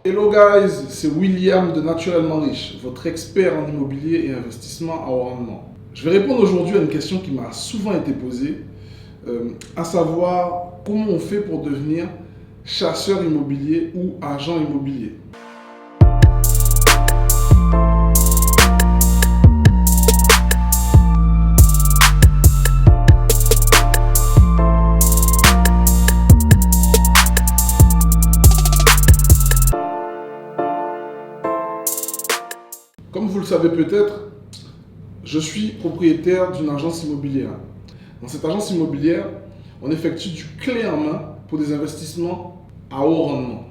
Hello guys, c'est William de Naturellement Riche, votre expert en immobilier et investissement à haut rendement. Je vais répondre aujourd'hui à une question qui m'a souvent été posée, à savoir comment on fait pour devenir chasseur immobilier ou agent immobilier. Comme vous le savez peut-être, je suis propriétaire d'une agence immobilière. Dans cette agence immobilière, on effectue du clé en main pour des investissements à haut rendement.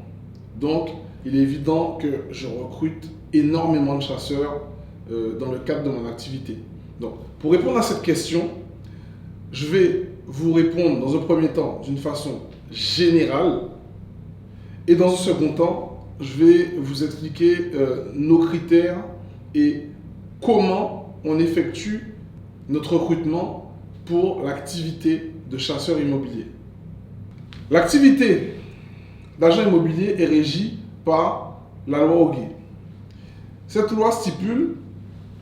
Donc, il est évident que je recrute énormément de chasseurs dans le cadre de mon activité. Donc, pour répondre à cette question, je vais vous répondre dans un premier temps d'une façon générale et dans un second temps, je vais vous expliquer nos critères et comment on effectue notre recrutement pour l'activité de chasseur immobilier. L'activité d'agent immobilier est régie par la loi Hoguet. Cette loi stipule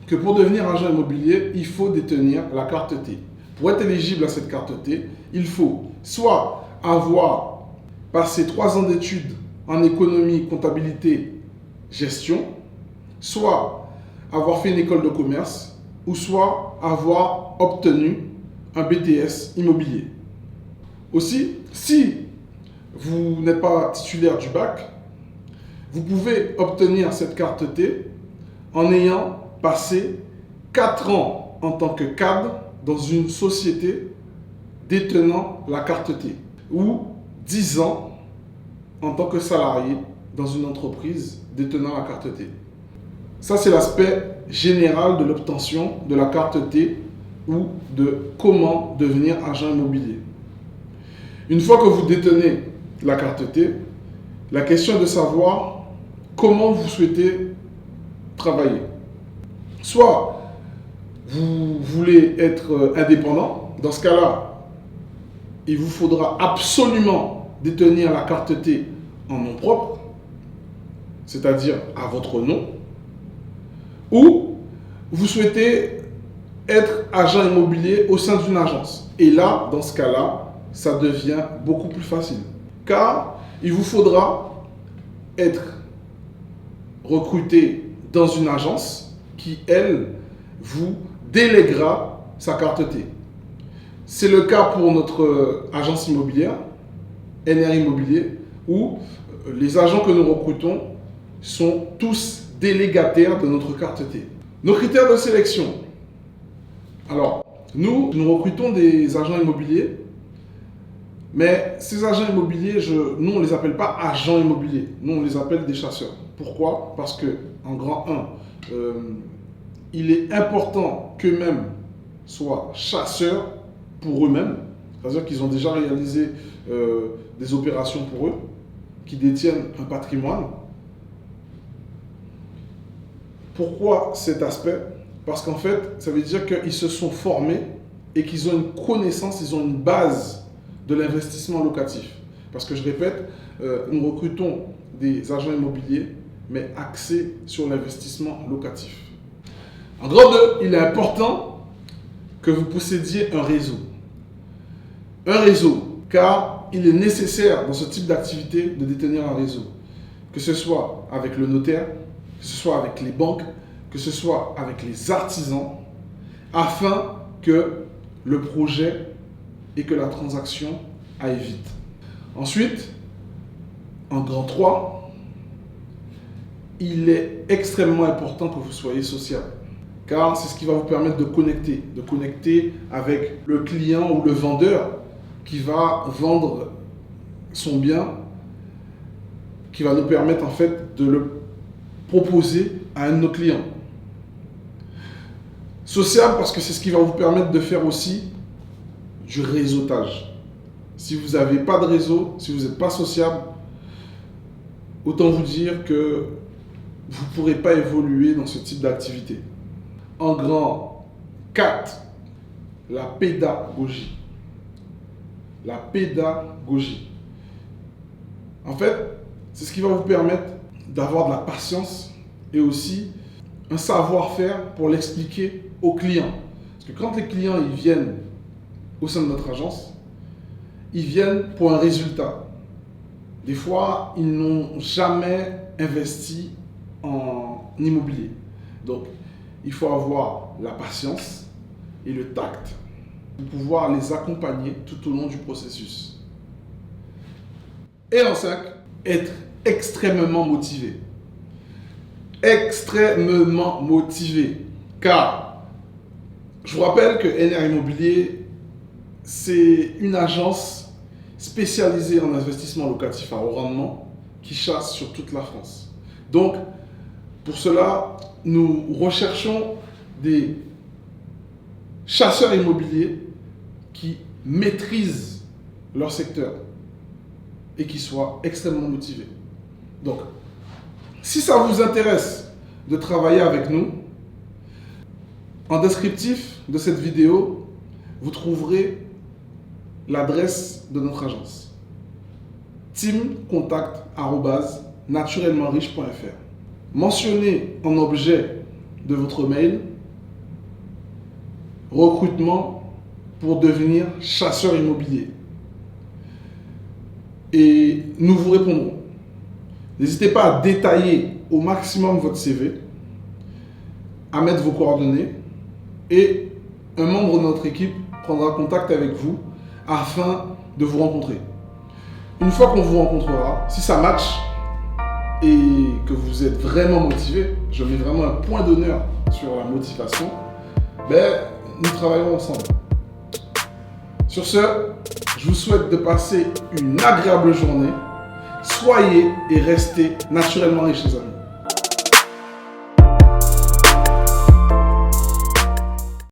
que pour devenir agent immobilier, il faut détenir la carte T. Pour être éligible à cette carte T, il faut soit avoir passé 3 ans d'études en économie, comptabilité, gestion, soit avoir fait une école de commerce ou soit avoir obtenu un BTS immobilier. Aussi, si vous n'êtes pas titulaire du bac, vous pouvez obtenir cette carte T en ayant passé 4 ans en tant que cadre dans une société détenant la carte T ou 10 ans en tant que salarié dans une entreprise détenant la carte T. Ça, c'est l'aspect général de l'obtention de la carte T ou de comment devenir agent immobilier. Une fois que vous détenez la carte T, la question est de savoir comment vous souhaitez travailler. Soit vous voulez être indépendant, dans ce cas-là, il vous faudra absolument détenir la carte T en nom propre, c'est-à-dire à votre nom, ou vous souhaitez être agent immobilier au sein d'une agence. Et là, dans ce cas-là, ça devient beaucoup plus facile. Car il vous faudra être recruté dans une agence qui, elle, vous déléguera sa carte T. C'est le cas pour notre agence immobilière, NR Immobilier, où les agents que nous recrutons sont tous délégataires de notre carte T. Nos critères de sélection. Alors, nous recrutons des agents immobiliers, mais ces agents immobiliers, nous on ne les appelle pas agents immobiliers, nous on les appelle des chasseurs. Pourquoi? Parce que, en grand 1, il est important qu'eux-mêmes soient chasseurs pour eux-mêmes, c'est-à-dire qu'ils ont déjà réalisé des opérations pour eux, qui détiennent un patrimoine. Pourquoi cet aspect? Parce qu'en fait, ça veut dire qu'ils se sont formés et qu'ils ont une connaissance, ils ont une base de l'investissement locatif. Parce que je répète, nous recrutons des agents immobiliers, mais axés sur l'investissement locatif. En grand 2, il est important que vous possédiez un réseau. Un réseau, car il est nécessaire dans ce type d'activité de détenir un réseau. Que ce soit avec le notaire, que ce soit avec les banques, que ce soit avec les artisans, afin que le projet et que la transaction aille vite. Ensuite, en grand 3, il est extrêmement important que vous soyez sociable, car c'est ce qui va vous permettre de connecter avec le client ou le vendeur qui va vendre son bien, qui va nous permettre en fait de le proposer à un de nos clients. Sociable parce que c'est ce qui va vous permettre de faire aussi du réseautage. Si vous n'avez pas de réseau, si vous n'êtes pas sociable, autant vous dire que vous ne pourrez pas évoluer dans ce type d'activité. En grand 4, la pédagogie. La pédagogie. En fait, c'est ce qui va vous permettre d'avoir de la patience et aussi un savoir-faire pour l'expliquer aux clients. Parce que quand les clients ils viennent au sein de notre agence, ils viennent pour un résultat. Des fois, ils n'ont jamais investi en immobilier. Donc, il faut avoir la patience et le tact pour pouvoir les accompagner tout au long du processus. Et en 5, être extrêmement motivé. Extrêmement motivé. Car, je vous rappelle que NR Immobilier, c'est une agence spécialisée en investissement locatif à haut rendement qui chasse sur toute la France. Donc, pour cela, nous recherchons des chasseurs immobiliers qui maîtrisent leur secteur et qui soient extrêmement motivés. Donc, si ça vous intéresse de travailler avec nous, en descriptif de cette vidéo, vous trouverez l'adresse de notre agence. teamcontact@naturellementriche.fr. Mentionnez en objet de votre mail recrutement pour devenir chasseur immobilier. Et nous vous répondrons. N'hésitez pas à détailler au maximum votre CV, à mettre vos coordonnées et un membre de notre équipe prendra contact avec vous afin de vous rencontrer. Une fois qu'on vous rencontrera, si ça match et que vous êtes vraiment motivé, je mets vraiment un point d'honneur sur la motivation, nous travaillerons ensemble. Sur ce, je vous souhaite de passer une agréable journée. Soyez et restez naturellement riches, les amis.